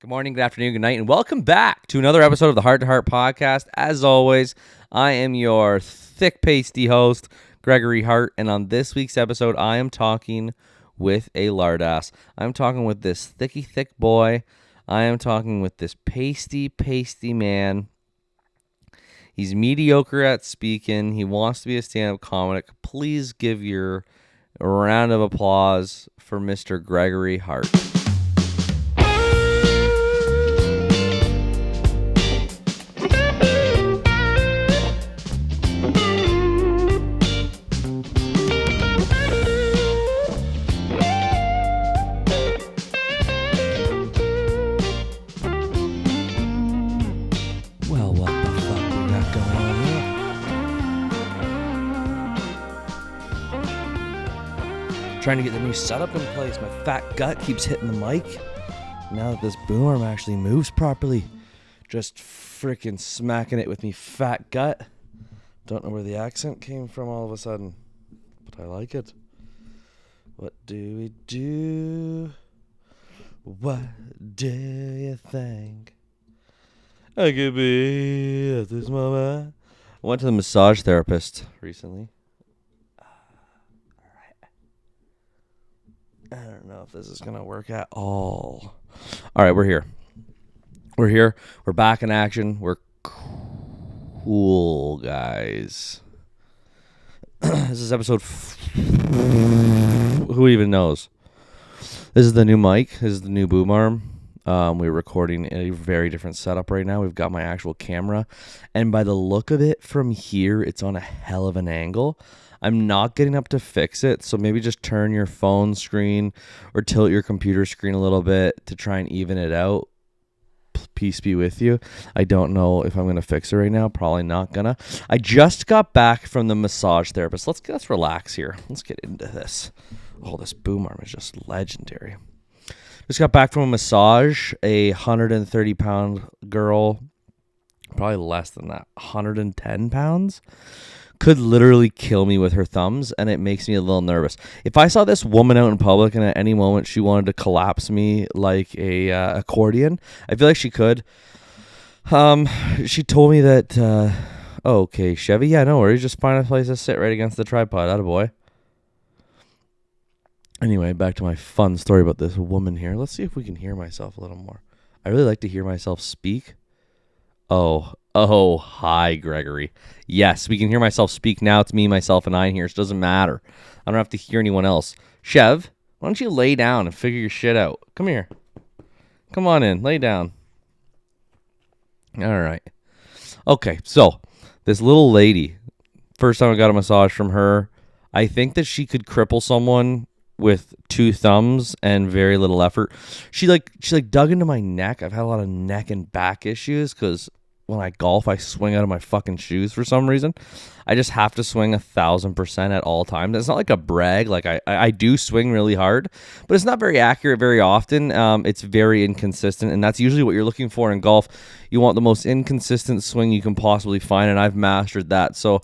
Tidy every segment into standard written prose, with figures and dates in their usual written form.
Good morning, good afternoon, good night, and welcome back to another episode of the Heart to Heart podcast. As always, I am your thick, pasty host, Gregory Hart, and on this week's episode, I am talking with a lardass. I'm talking with this thick boy. I am talking with this pasty man. He's mediocre at speaking. He wants to be a stand-up comic. Please give your round of applause for Mr. Gregory Hart. Well, what the fuck we got going on here? Trying to get the new setup in place. My fat gut keeps hitting the mic. Now that this boom arm actually moves properly, just freaking smacking it with me fat gut. Don't know where the accent came from all of a sudden, but I like it. What do we do? What do you think I could be at this moment? I went to the massage therapist recently. I don't know if this is going to work at all. All right, we're here. We're back in action. We're cool, guys. This is episode... Who even knows? This is the new mic. This is the new boom arm. We're recording a very different setup right now. We've got my actual camera. And by the look of it from here, it's on a hell of an angle. I'm not getting up to fix it, so maybe just turn your phone screen or tilt your computer screen a little bit to try and even it out. Peace be with you. I don't know if I'm going to fix it right now. Probably not gonna. I just got back from the massage therapist. Let's relax here. Let's get into this. Oh, this boom arm is just legendary. Just got back from a massage. A 130-pound girl, probably less than that, 110 pounds, could literally kill me with her thumbs, and it makes me a little nervous. If I saw this woman out in public and at any moment she wanted to collapse me like a accordion, I feel like she could. She told me that, okay, Chevy, yeah, no worries, just find a place to sit right against the tripod, attaboy. Anyway, back to my fun story about this woman here. Let's see if we can hear myself a little more. I really like to hear myself speak. Oh, hi, Gregory. Yes, we can hear myself speak now. It's me, myself, and I here. So it doesn't matter. I don't have to hear anyone else. Chev, why don't you lay down and figure your shit out? Come here. Come on in. Lay down. All right. Okay, so this little lady, first time I got a massage from her, I think that she could cripple someone with two thumbs and very little effort. She dug into my neck. I've had a lot of neck and back issues because when I golf, I swing out of my fucking shoes for some reason. I just have to swing 1,000% at all times. It's not like a brag. Like I do swing really hard, but it's not very accurate very often. It's very inconsistent, and that's usually what you're looking for in golf. You want the most inconsistent swing you can possibly find, and I've mastered that. So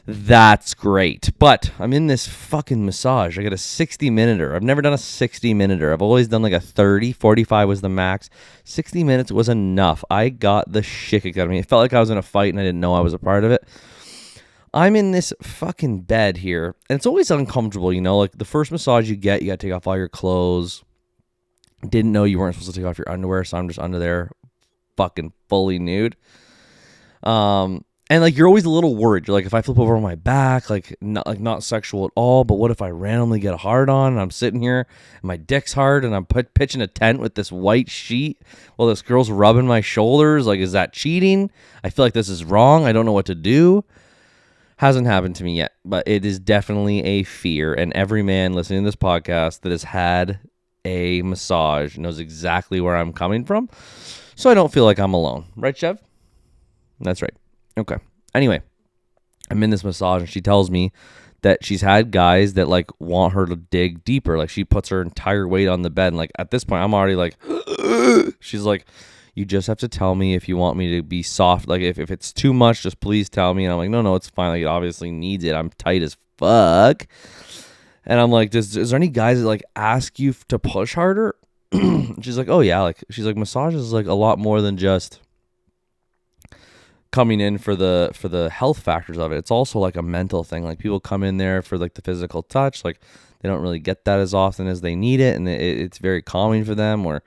that's great. But I'm in this fucking massage. I got a 60-minuter. I've never done a 60-minuter. I've always done like a 30. 45 was the max. 60 minutes was enough. I got the shit kicked out of me. It felt like I was in a fight and I didn't know I was a part of it. I'm in this fucking bed here, and it's always uncomfortable, you know? Like the first massage you get, you got to take off all your clothes. Didn't know you weren't supposed to take off your underwear, so I'm just under there fucking fully nude. And like you're always a little worried. You're like, if I flip over on my back, not sexual at all, but what if I randomly get a hard on and I'm sitting here and my dick's hard and I'm pitching a tent with this white sheet while this girl's rubbing my shoulders? Like, is that cheating? I feel like this is wrong. I don't know what to do. Hasn't happened to me yet, but it is definitely a fear. And every man listening to this podcast that has had a massage knows exactly where I'm coming from. So I don't feel like I'm alone. Right, Chev? That's right. Okay. Anyway, I'm in this massage and she tells me that she's had guys that like want her to dig deeper. Like she puts her entire weight on the bed. And like at this point, I'm already like, she's like, you just have to tell me if you want me to be soft. Like if it's too much, just please tell me. And I'm like, no, it's fine. Like it obviously needs it. I'm tight as fuck. And I'm like, is there any guys that like ask you to push harder? She's like, oh yeah, like she's like, massage is like a lot more than just coming in for the health factors of it. It's also like a mental thing. Like people come in there for like the physical touch, like they don't really get that as often as they need it, and it's very calming for them. Or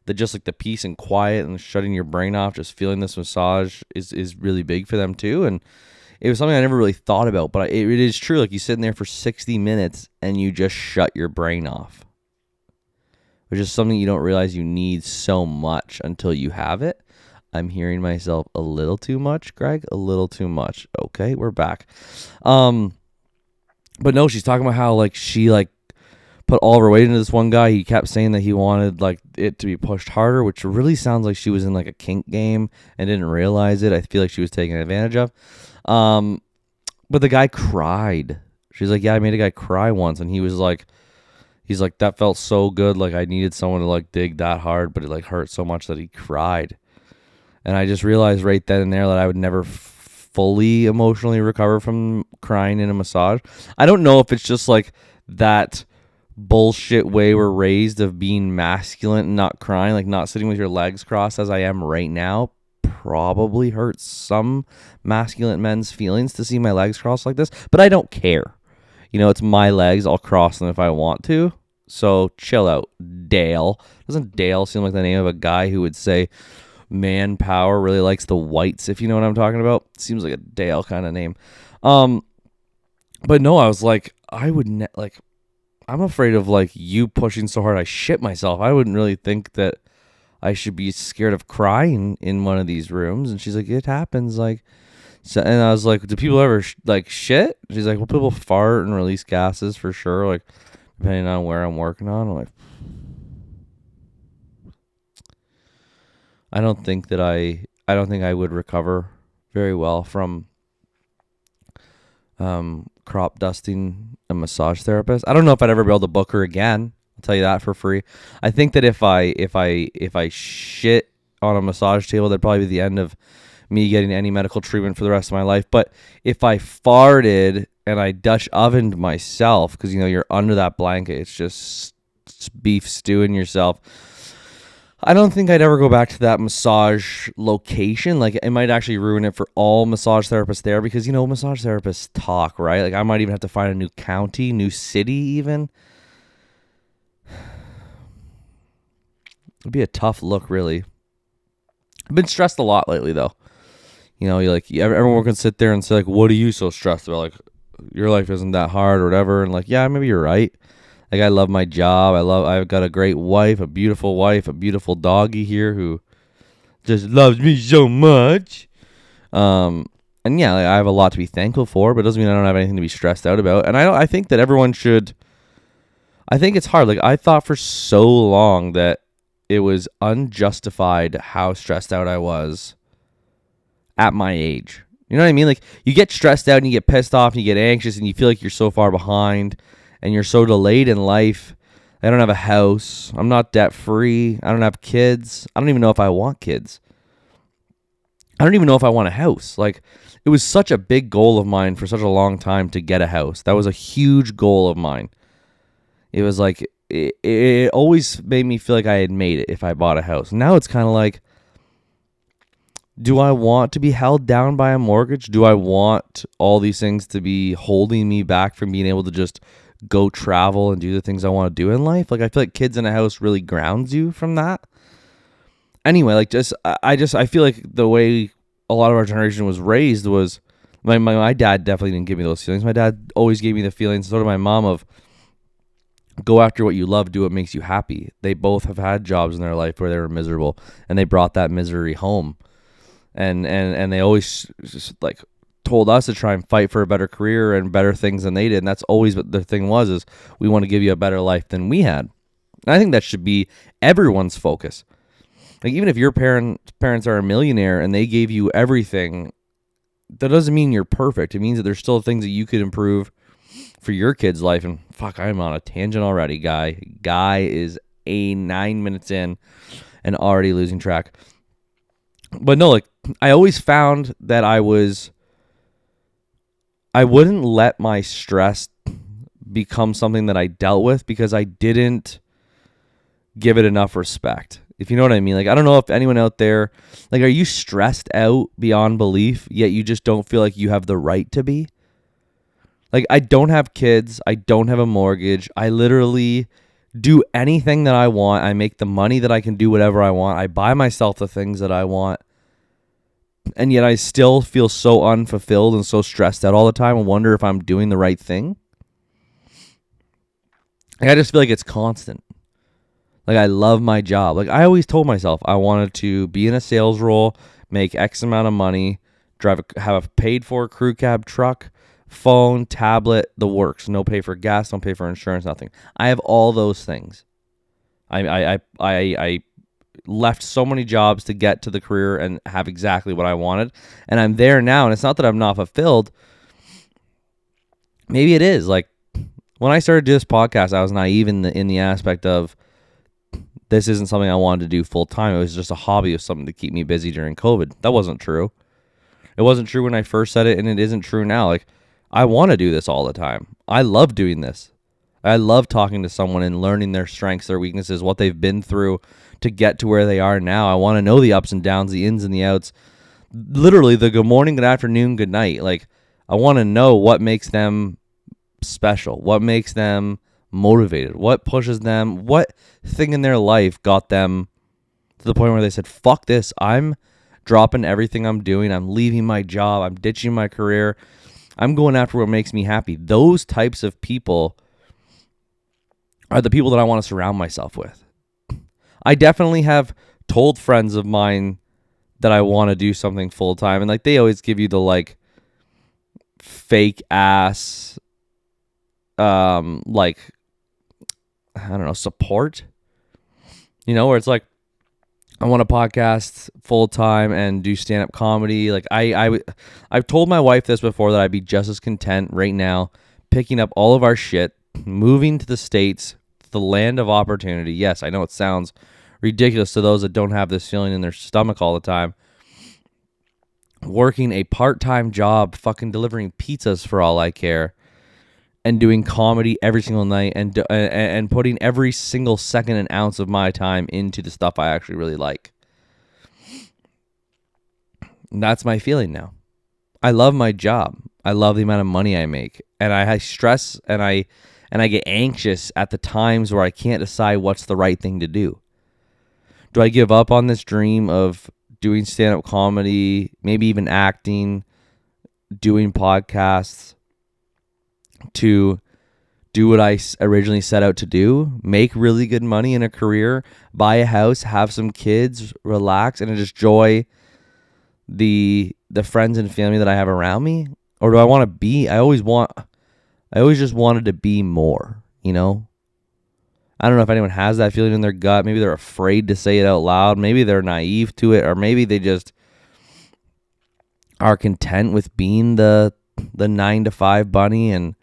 the just like the peace and quiet and shutting your brain off, just feeling this massage is really big for them too. And it was something I never really thought about, but it is true. Like you sit in there for 60 minutes and you just shut your brain off, which is something you don't realize you need so much until you have it. I'm hearing myself a little too much, Greg, a little too much. Okay, we're back. But no, she's talking about how like she like put all of her weight into this one guy. He kept saying that he wanted like it to be pushed harder, which really sounds like she was in like a kink game and didn't realize it. I feel like she was taken advantage of. But the guy cried. She's like, yeah, I made a guy cry once, and he's like, that felt so good. Like I needed someone to like dig that hard, but it like hurt so much that he cried. And I just realized right then and there that I would never fully emotionally recover from crying in a massage. I don't know if it's just like that bullshit way we're raised of being masculine and not crying, like not sitting with your legs crossed as I am right now. Probably hurts some masculine men's feelings to see my legs crossed like this, but I don't care. You know, it's my legs. I'll cross them if I want to. So chill out, Dale. Doesn't Dale seem like the name of a guy who would say manpower really likes the whites, if you know what I'm talking about? Seems like a Dale kind of name. But no, I was like, I would like, I'm afraid of like you pushing so hard I shit myself. I wouldn't really think that I should be scared of crying in one of these rooms. And she's like, it happens. Like, so, and I was like, do people ever like shit? She's like, well, people fart and release gases for sure. Like, depending on where I'm working on. I'm like, I don't think I would recover very well from crop dusting a massage therapist. I don't know if I'd ever be able to book her again. I'll tell you that for free. I think that if I shit on a massage table, that'd probably be the end of me getting any medical treatment for the rest of my life. But if I farted and I Dutch ovened myself, because you know you're under that blanket, it's just beef stewing yourself. I don't think I'd ever go back to that massage location. Like, it might actually ruin it for all massage therapists there because, you know, massage therapists talk, right? Like, I might even have to find a new county, new city even. It'd be a tough look, really. I've been stressed a lot lately, though. You know, everyone can sit there and say, like, what are you so stressed about? Like, your life isn't that hard or whatever. And, like, yeah, maybe you're right. Like, I love my job. I've got a great wife, a beautiful doggy here who just loves me so much. And yeah, like, I have a lot to be thankful for, but it doesn't mean I don't have anything to be stressed out about. And I think that everyone should. I think it's hard. Like, I thought for so long that it was unjustified how stressed out I was at my age. You know what I mean? Like, you get stressed out and you get pissed off and you get anxious and you feel like you're so far behind. And you're so delayed in life. I don't have a house. I'm not debt free. I don't have kids. I don't even know if I want kids. I don't even know if I want a house. Like, it was such a big goal of mine for such a long time to get a house. That was a huge goal of mine. It was like, it always made me feel like I had made it if I bought a house. Now it's kind of like, do I want to be held down by a mortgage? Do I want all these things to be holding me back from being able to just go travel and do the things I want to do in life? Like, I feel like kids in a house really grounds you from that. Anyway, like, I feel like the way a lot of our generation was raised was, my dad definitely didn't give me those feelings. My dad always gave me the feelings, so did my mom, of go after what you love, do what makes you happy. They both have had jobs in their life where they were miserable, and they brought that misery home. And they always just like told us to try and fight for a better career and better things than they did. And that's always what the thing was, is we want to give you a better life than we had. And I think that should be everyone's focus. Like, even if your parents are a millionaire and they gave you everything, that doesn't mean you're perfect. It means that there's still things that you could improve for your kid's life. And fuck, I'm on a tangent already, guy. Guy is 9 minutes in and already losing track. But no, like, I always found that I wouldn't let my stress become something that I dealt with, because I didn't give it enough respect. If you know what I mean. Like, I don't know if anyone out there, like, are you stressed out beyond belief, yet you just don't feel like you have the right to be? Like, I don't have kids. I don't have a mortgage. I literally do anything that I want. I make the money that I can do whatever I want. I buy myself the things that I want. And yet I still feel so unfulfilled and so stressed out all the time and wonder if I'm doing the right thing. Like, I just feel like it's constant. Like, I love my job. Like, I always told myself I wanted to be in a sales role, make X amount of money, have a paid for crew cab truck, phone, tablet, the works. No pay for gas, don't pay for insurance, nothing. I have all those things. I left so many jobs to get to the career and have exactly what I wanted, and I'm there now. And it's not that I'm not fulfilled. Maybe it is. Like, when I started this podcast, I was naive in the aspect of this isn't something I wanted to do full time. It was just a hobby, of something to keep me busy during COVID. That wasn't true. It wasn't true when I first said it, and it isn't true now. Like, I want to do this all the time. I love doing this. I love talking to someone and learning their strengths, their weaknesses, what they've been through to get to where they are now. I want to know the ups and downs, the ins and the outs. Literally the good morning, good afternoon, good night. Like, I want to know what makes them special, what makes them motivated, what pushes them, what thing in their life got them to the point where they said, fuck this, I'm dropping everything I'm doing, I'm leaving my job, I'm ditching my career, I'm going after what makes me happy. Those types of people are the people that I want to surround myself with. I definitely have told friends of mine that I want to do something full time, and like, they always give you the like fake ass like, I don't know, support, where it's like, I want to podcast full time and do stand up comedy. Like, I've told my wife this before, that I'd be just as content right now picking up all of our shit, moving to the States, the land of opportunity. Yes, I know it sounds ridiculous to those that don't have this feeling in their stomach all the time. Working a part-time job, fucking delivering pizzas for all I care, and doing comedy every single night, and putting every single second and ounce of my time into the stuff I actually really like. And that's my feeling now. I love my job. I love the amount of money I make, and I stress and I get anxious at the times where I can't decide what's the right thing to do. Do I give up on this dream of doing stand-up comedy, maybe even acting, doing podcasts, to do what I originally set out to do, make really good money in a career, buy a house, have some kids, relax, and just enjoy the friends and family that I have around me? Or do I want to be, I always just wanted to be more, I don't know if anyone has that feeling in their gut. Maybe they're afraid to say it out loud. Maybe they're naive to it, or maybe they just are content with being the 9-to-5 bunny. And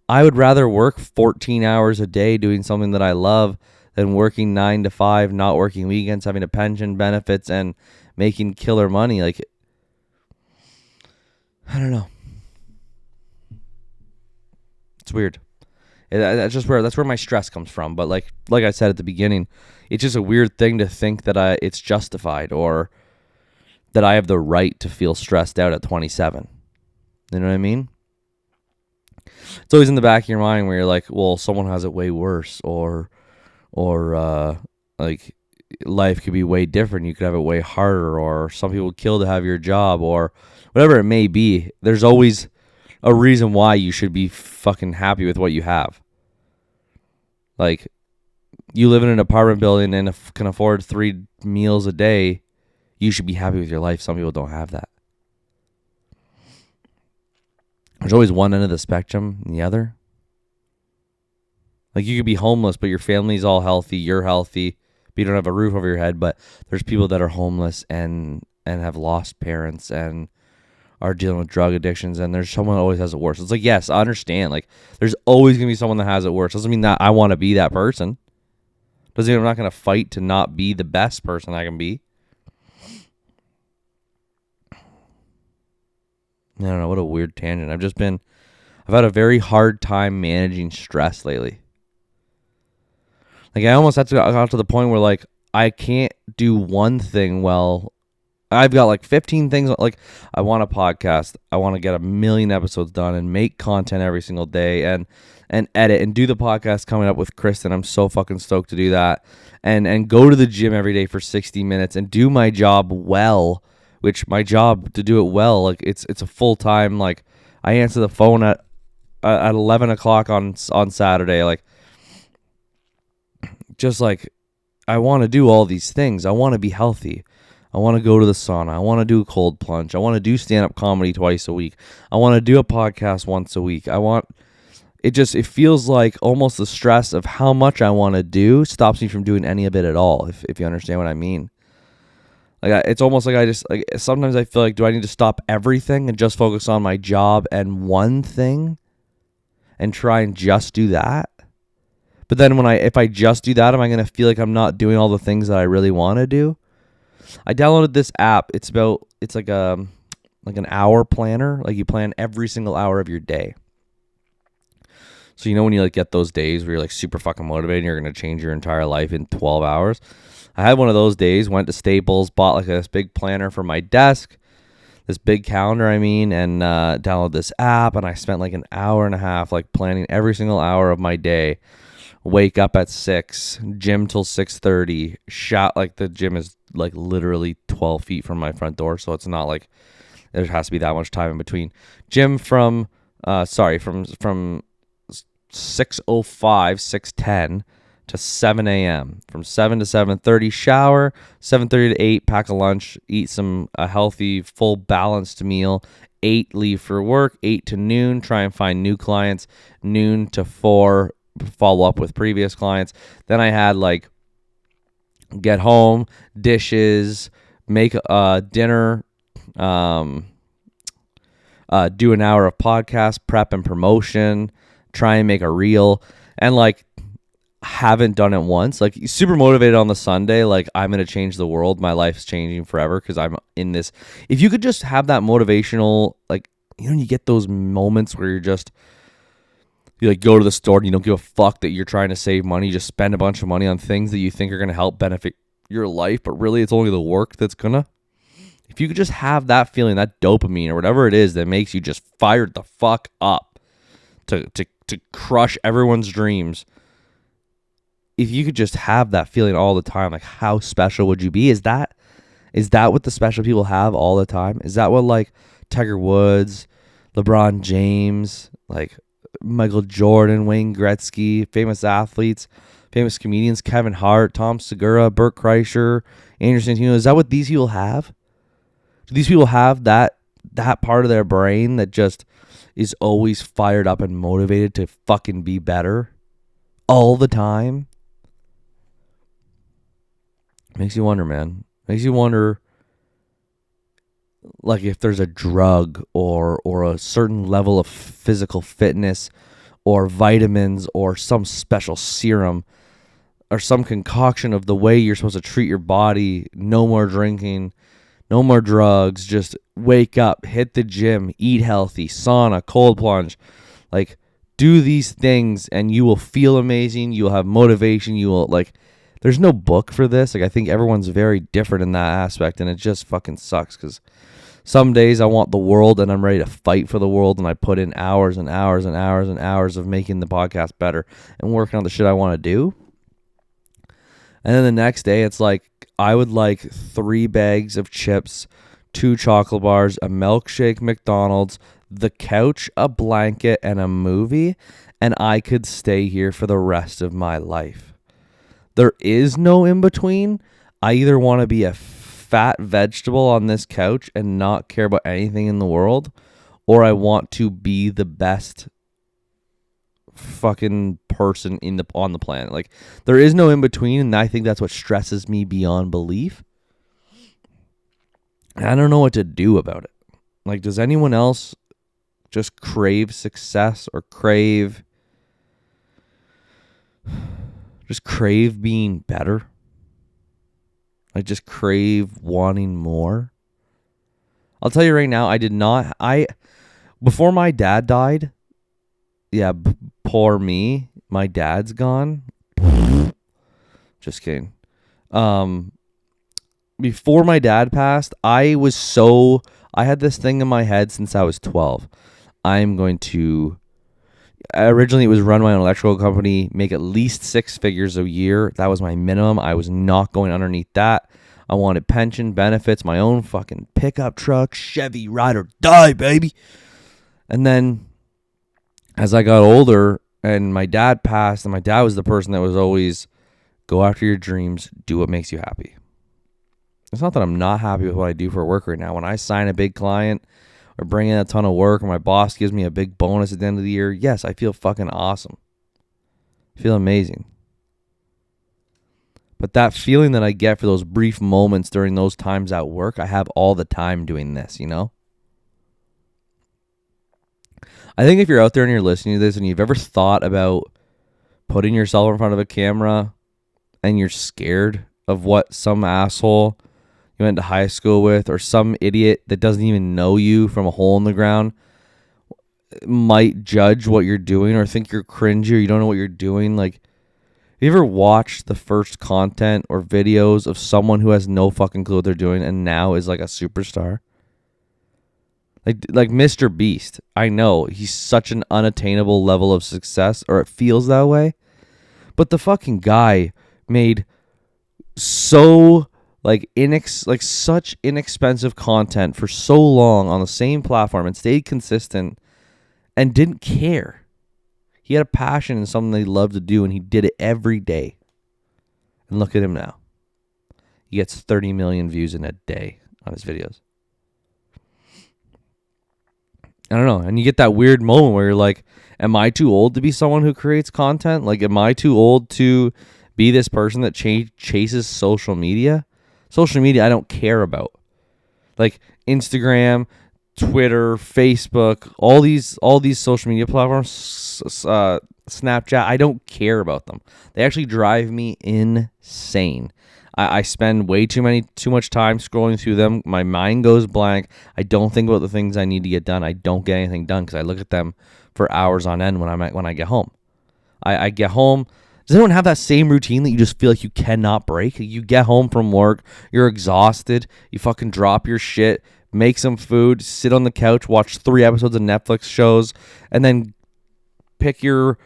I would rather work 14 hours a day doing something that I love than working 9-to-5, not working weekends, having a pension, benefits, and making killer money. Like, I don't know. It's weird. That's where my stress comes from. But like I said at the beginning, it's just a weird thing to think that it's justified, or that I have the right to feel stressed out at 27. You know what I mean? It's always in the back of your mind where you're like, well, someone has it way worse, or like, life could be way different. You could have it way harder, or some people would kill to have your job, or whatever it may be. There's always a reason why you should be fucking happy with what you have. Like, you live in an apartment building and can afford 3 meals a day, you should be happy with your life. Some people don't have that. There's always one end of the spectrum and the other. Like, you could be homeless, but your family's all healthy, you're healthy, but you don't have a roof over your head. But there's people that are homeless and have lost parents and are dealing with drug addictions, and there's someone that always has it worse. It's like, yes, I understand. Like, there's always going to be someone that has it worse. Doesn't mean that I want to be that person. Doesn't mean I'm not going to fight to not be the best person I can be. I don't know, what a weird tangent. I've had a very hard time managing stress lately. Like I almost had to got to the point where like I can't do one thing well. I've got like 15 things. Like I want a podcast. I want to get 1,000,000 episodes done and make content every single day and edit and do the podcast coming up with Kristen. I'm so fucking stoked to do that. And go to the gym every day for 60 minutes and do my job well, which my job to do it well, like it's a full time. Like I answer the phone at 11 o'clock on Saturday. Like just like I want to do all these things. I want to be healthy. I want to go to the sauna. I want to do a cold plunge. I want to do stand-up comedy twice a week. I want to do a podcast once a week. It feels like almost the stress of how much I want to do stops me from doing any of it at all, if you understand what I mean. Like it's almost like sometimes I feel like, do I need to stop everything and just focus on my job and one thing and try and just do that? But then if I just do that, am I going to feel like I'm not doing all the things that I really want to do? I downloaded this app. It's like an hour planner. Like you plan every single hour of your day. So when you like get those days where you're like super fucking motivated and you're going to change your entire life in 12 hours. I had one of those days, went to Staples, bought like this big planner for my desk, this big calendar, and downloaded this app, and I spent like an hour and a half like planning every single hour of my day. Wake up at 6, gym till 6:30, shot, like the gym is like literally 12 feet from my front door, so it's not like there has to be that much time in between. Gym from 6:05, 6:10 to 7 a.m. From 7 to 7:30, shower, 7:30 to 8, pack a lunch, eat a healthy, full, balanced meal, 8, leave for work, 8 to noon, try and find new clients, noon to 4, follow up with previous clients. Then I had like get home, dishes, make dinner, do an hour of podcast prep and promotion, try and make a reel, and like haven't done it once. Like super motivated on the Sunday, like I'm gonna change the world, my life's changing forever because I'm in this. If you could just have that motivational, like you get those moments where you like go to the store and you don't give a fuck that you're trying to save money. You just spend a bunch of money on things that you think are going to help benefit your life, but really it's only the work that's gonna. If you could just have that feeling, that dopamine or whatever it is that makes you just fired the fuck up to crush everyone's dreams. If you could just have that feeling all the time, like how special would you be? Is that what the special people have all the time? Is that what like Tiger Woods, LeBron James, like Michael Jordan, Wayne Gretzky, famous athletes, famous comedians, Kevin Hart, Tom Segura, Burt Kreischer, Andrew Santino, is that what these people have? Do these people have that part of their brain that just is always fired up and motivated to fucking be better all the time? Makes you wonder, man. Makes you wonder, like if there's a drug or a certain level of physical fitness or vitamins or some special serum or some concoction of the way you're supposed to treat your body. No more drinking, no more drugs, just wake up, hit the gym, eat healthy, sauna, cold plunge. Like do these things and you will feel amazing. You'll have motivation. You will like, there's no book for this. Like I think everyone's very different in that aspect, and it just fucking sucks because some days I want the world and I'm ready to fight for the world, and I put in hours and hours and hours and hours of making the podcast better and working on the shit I want to do. And then the next day it's like I would like 3 bags of chips, 2 chocolate bars, a milkshake, McDonald's, the couch, a blanket, and a movie, and I could stay here for the rest of my life. There is no in between. I either want to be a fat vegetable on this couch and not care about anything in the world, or I want to be the best fucking person on the planet. Like there is no in between, and I think that's what stresses me beyond belief. And I don't know what to do about it. Like, does anyone else just crave success or crave being better? Like just crave wanting more? I'll tell you right now, before my dad died, poor me, my dad's gone. Just kidding. Before my dad passed, I had this thing in my head since I was 12. Originally it was run by an electrical company, make at least 6 figures a year. That was my minimum. I was not going underneath that. I wanted pension, benefits, my own fucking pickup truck, Chevy, ride or die, baby. And then as I got older and my dad passed, and my dad was the person that was always, go after your dreams, do what makes you happy. It's not that I'm not happy with what I do for work right now. When I sign a big client or bring in a ton of work or my boss gives me a big bonus at the end of the year, yes, I feel fucking awesome. I feel amazing. But that feeling that I get for those brief moments during those times at work, I have all the time doing this, you know? I think if you're out there and you're listening to this and you've ever thought about putting yourself in front of a camera and you're scared of what some asshole you went to high school with or some idiot that doesn't even know you from a hole in the ground might judge what you're doing or think you're cringy or you don't know what you're doing. Like, have you ever watched the first content or videos of someone who has no fucking clue what they're doing and now is like a superstar? Like Mr. Beast. I know he's such an unattainable level of success, or it feels that way. But the fucking guy made so such inexpensive content for so long on the same platform and stayed consistent and didn't care. He had a passion in something that he loved to do and he did it every day. And look at him now. He gets 30 million views in a day on his videos. I don't know. And you get that weird moment where you're like, am I too old to be someone who creates content? Like, am I too old to be this person that chases social media? Social media I don't care about. Like Instagram, Twitter, Facebook, all these social media platforms, Snapchat, I don't care about them. They actually drive me insane. I spend way too much time scrolling through them. My mind goes blank. I don't think about the things I need to get done. I don't get anything done because I look at them for hours on end when I get home. I get home. Does anyone have that same routine that you just feel like you cannot break? You get home from work, you're exhausted, you fucking drop your shit, make some food, sit on the couch, watch 3 episodes of Netflix shows, and then pick your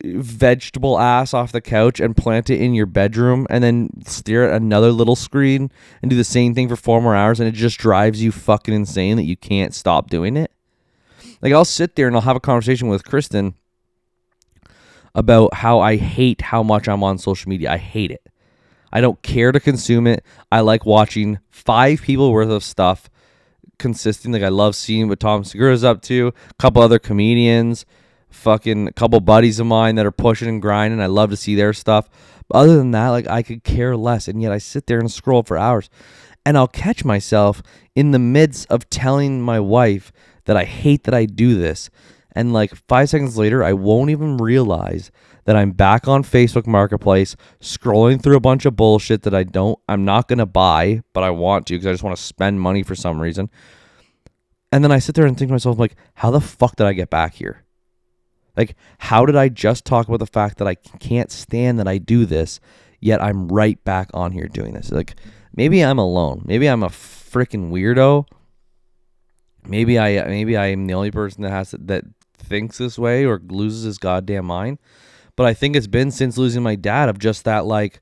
vegetable ass off the couch and plant it in your bedroom and then stare at another little screen and do the same thing for 4 more hours, and it just drives you fucking insane that you can't stop doing it. Like, I'll sit there and I'll have a conversation with Kristen about how I hate how much I'm on social media. I hate it. I don't care to consume it. I like watching 5 people worth of stuff consistent. Like, I love seeing what Tom Segura's up to, a couple other comedians, fucking a couple buddies of mine that are pushing and grinding. I love to see their stuff. But other than that, like, I could care less. And yet I sit there and scroll for hours. And I'll catch myself in the midst of telling my wife that I hate that I do this. And like 5 seconds later, I won't even realize that I'm back on Facebook Marketplace, scrolling through a bunch of bullshit that I'm not going to buy, but I want to because I just want to spend money for some reason. And then I sit there and think to myself, like, how the fuck did I get back here? Like, how did I just talk about the fact that I can't stand that I do this, yet I'm right back on here doing this? Like, maybe I'm alone. Maybe I'm a freaking weirdo. Maybe I am the only person that thinks this way or loses his goddamn mind. But I think it's been since losing my dad of just that, like,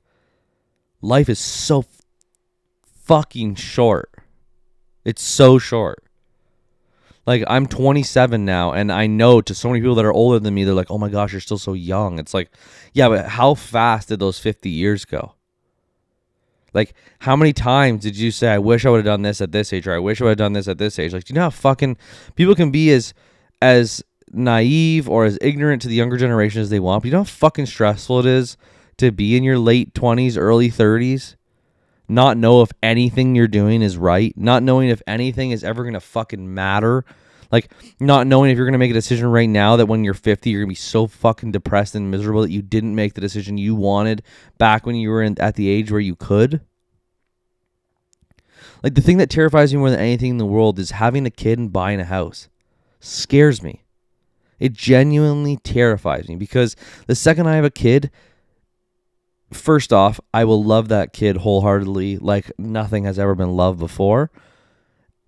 life is so fucking short. It's so short. Like, I'm 27 now, and I know to so many people that are older than me, they're like, oh my gosh, you're still so young. It's like, yeah, but how fast did those 50 years go? Like, how many times did you say, I wish I would have done this at this age, or I wish I would have done this at this age? Like, do you know how fucking people can be as naive or as ignorant to the younger generation as they want? But you know how fucking stressful it is to be in your late 20s, early 30s? Not know if anything you're doing is right. Not knowing if anything is ever going to fucking matter. Like, not knowing if you're going to make a decision right now that when you're 50, you're going to be so fucking depressed and miserable that you didn't make the decision you wanted back when you were at the age where you could. Like, the thing that terrifies me more than anything in the world is having a kid and buying a house. Scares me. It genuinely terrifies me because the second I have a kid, first off, I will love that kid wholeheartedly like nothing has ever been loved before.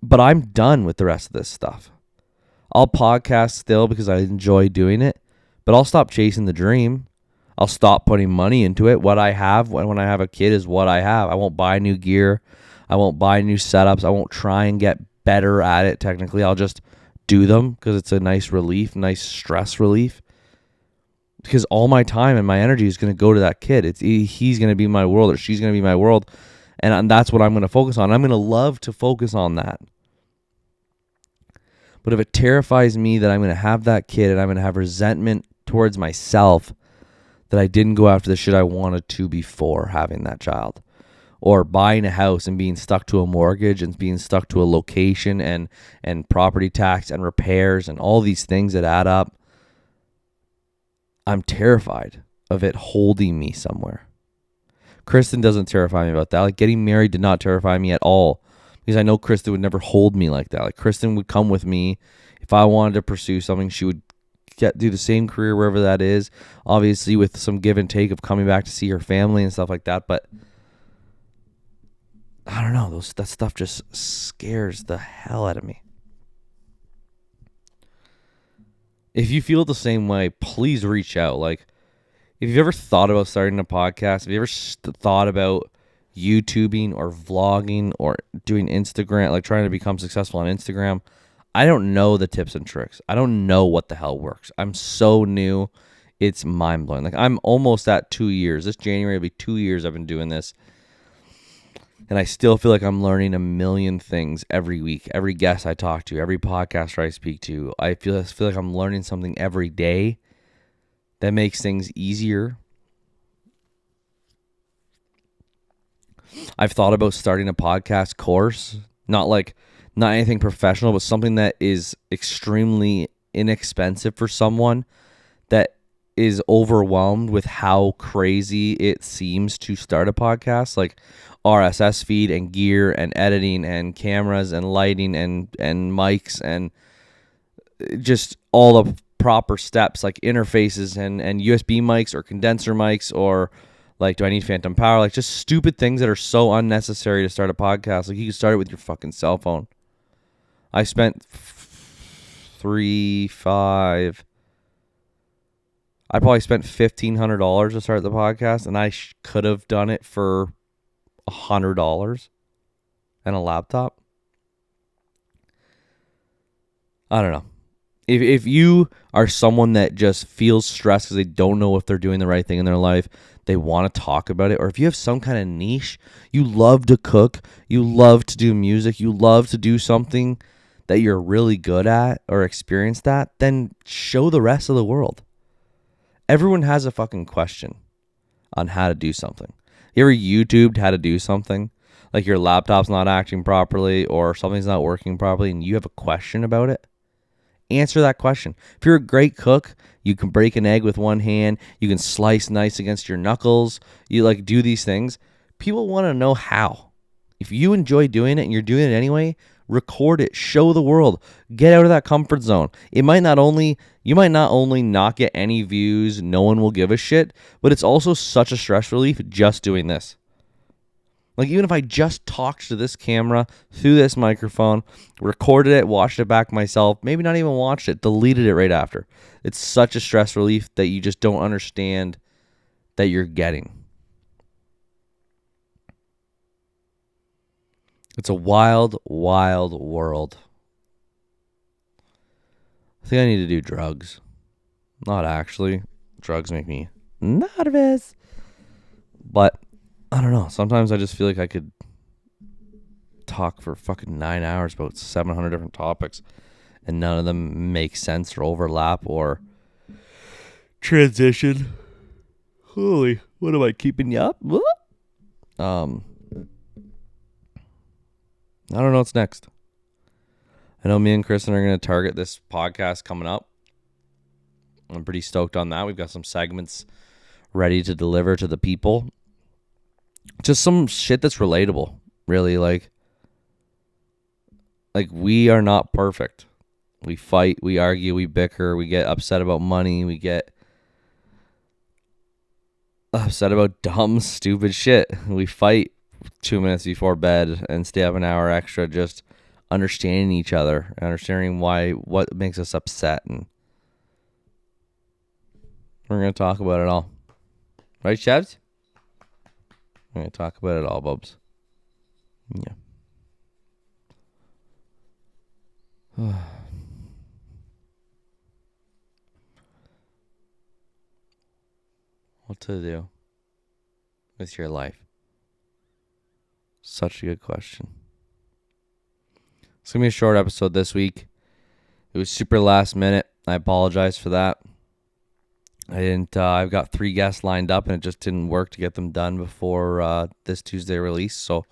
But I'm done with the rest of this stuff. I'll podcast still because I enjoy doing it, but I'll stop chasing the dream. I'll stop putting money into it. What I have when I have a kid is what I have. I won't buy new gear. I won't buy new setups. I won't try and get better at it technically. I'll just do them because it's a nice relief, nice stress relief. Because all my time and my energy is going to go to that kid. He's going to be my world or she's going to be my world. And that's what I'm going to focus on. I'm going to love to focus on that. But if it terrifies me that I'm going to have that kid and I'm going to have resentment towards myself that I didn't go after the shit I wanted to before having that child, or buying a house and being stuck to a mortgage and being stuck to a location and property tax and repairs and all these things that add up, I'm terrified of it holding me somewhere. Kristen doesn't terrify me about that. Like, getting married did not terrify me at all because I know Kristen would never hold me like that. Like, Kristen would come with me. If I wanted to pursue something, she would do the same career wherever that is, obviously with some give and take of coming back to see her family and stuff like that. But I don't know, that stuff just scares the hell out of me. If you feel the same way, please reach out. Like, if you've ever thought about starting a podcast, have you ever thought about YouTubing or vlogging or doing Instagram, like trying to become successful on Instagram? I don't know the tips and tricks. I don't know what the hell works. I'm so new. It's mind-blowing. Like, I'm almost at 2 years. This January will be 2 years I've been doing this. And I still feel like I'm learning a million things every week. Every guest I talk to, every podcaster I speak to, I feel like I'm learning something every day that makes things easier. I've thought about starting a podcast course, not anything professional, but something that is extremely inexpensive for someone that is overwhelmed with how crazy it seems to start a podcast, like RSS feed and gear and editing and cameras and lighting and mics and just all the proper steps, like interfaces and USB mics or condenser mics, or like, do I need phantom power? Like, just stupid things that are so unnecessary to start a podcast. Like, you can start it with your fucking cell phone. I spent I probably spent $1,500 to start the podcast, and I could have done it for $100 and a laptop. I don't know. If you are someone that just feels stressed because they don't know if they're doing the right thing in their life, they want to talk about it, or if you have some kind of niche, you love to cook, you love to do music, you love to do something that you're really good at or experienced at, then show the rest of the world. Everyone has a fucking question on how to do something. You ever YouTubed how to do something? Like, your laptop's not acting properly or something's not working properly and you have a question about it? Answer that question. If you're a great cook, you can break an egg with one hand. You can slice nice against your knuckles. You like do these things. People want to know how. If you enjoy doing it and you're doing it anyway, record it. Show the world. Get out of that comfort zone. You might not only not get any views, no one will give a shit, but it's also such a stress relief just doing this. Like, even if I just talked to this camera through this microphone, recorded it, watched it back myself, maybe not even watched it, deleted it right after. It's such a stress relief that you just don't understand that you're getting. It's a wild, wild world. I think I need to do drugs. Not actually. Drugs make me nervous. But I don't know. Sometimes I just feel like I could talk for fucking 9 hours about 700 different topics and none of them make sense or overlap or transition. Holy, what am I keeping you up? I don't know what's next. I know me and Kristen are going to target this podcast coming up. I'm pretty stoked on that. We've got some segments ready to deliver to the people. Just some shit that's relatable, really. Like we are not perfect. We fight, we argue, we bicker, we get upset about money, we get upset about dumb, stupid shit. We fight 2 minutes before bed and stay up an hour extra just understanding each other, understanding what makes us upset, and we're going to talk about it all. Right, Chevs? We're going to talk about it all, Bubs. Yeah. What to do with your life? Such a good question. It's going to be a short episode this week. It was super last minute. I apologize for that. I've got 3 guests lined up and it just didn't work to get them done before this Tuesday release. So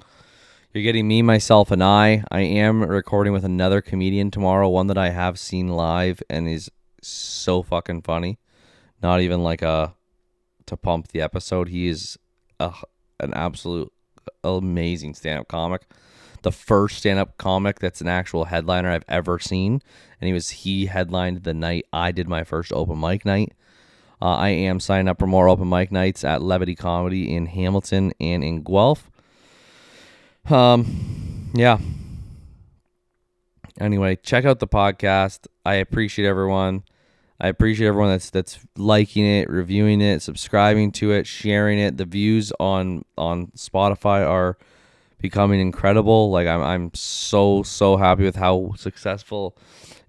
you're getting me, myself, and I. I am recording with another comedian tomorrow, one that I have seen live and is so fucking funny. Not even like to pump the episode. He is an absolute amazing stand-up comic. The first stand-up comic that's an actual headliner I've ever seen. And he headlined the night I did my first open mic night. I am signing up for more open mic nights at Levity Comedy in Hamilton and in Guelph. Yeah. Anyway, check out the podcast. I appreciate everyone. That's liking it, reviewing it, subscribing to it, sharing it. The views on Spotify are becoming incredible. Like I'm so happy with how successful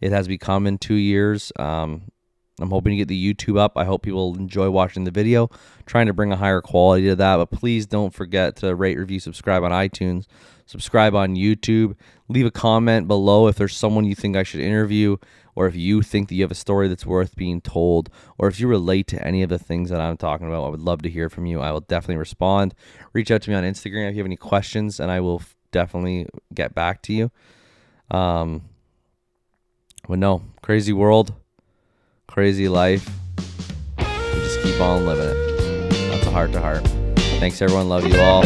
it has become in 2 years. I'm hoping to get the YouTube up. I hope people enjoy watching the video. Trying to bring a higher quality to that, but please don't forget to rate, review, subscribe on iTunes, subscribe on YouTube. Leave a comment below if there's someone you think I should interview, or if you think that you have a story that's worth being told, or if you relate to any of the things that I'm talking about. I would love to hear from you. I will definitely respond. Reach out to me on Instagram if you have any questions, and I will definitely get back to you. But no, crazy world. Crazy life. We just keep on living it. That's a heart to heart. Thanks, everyone. Love you all.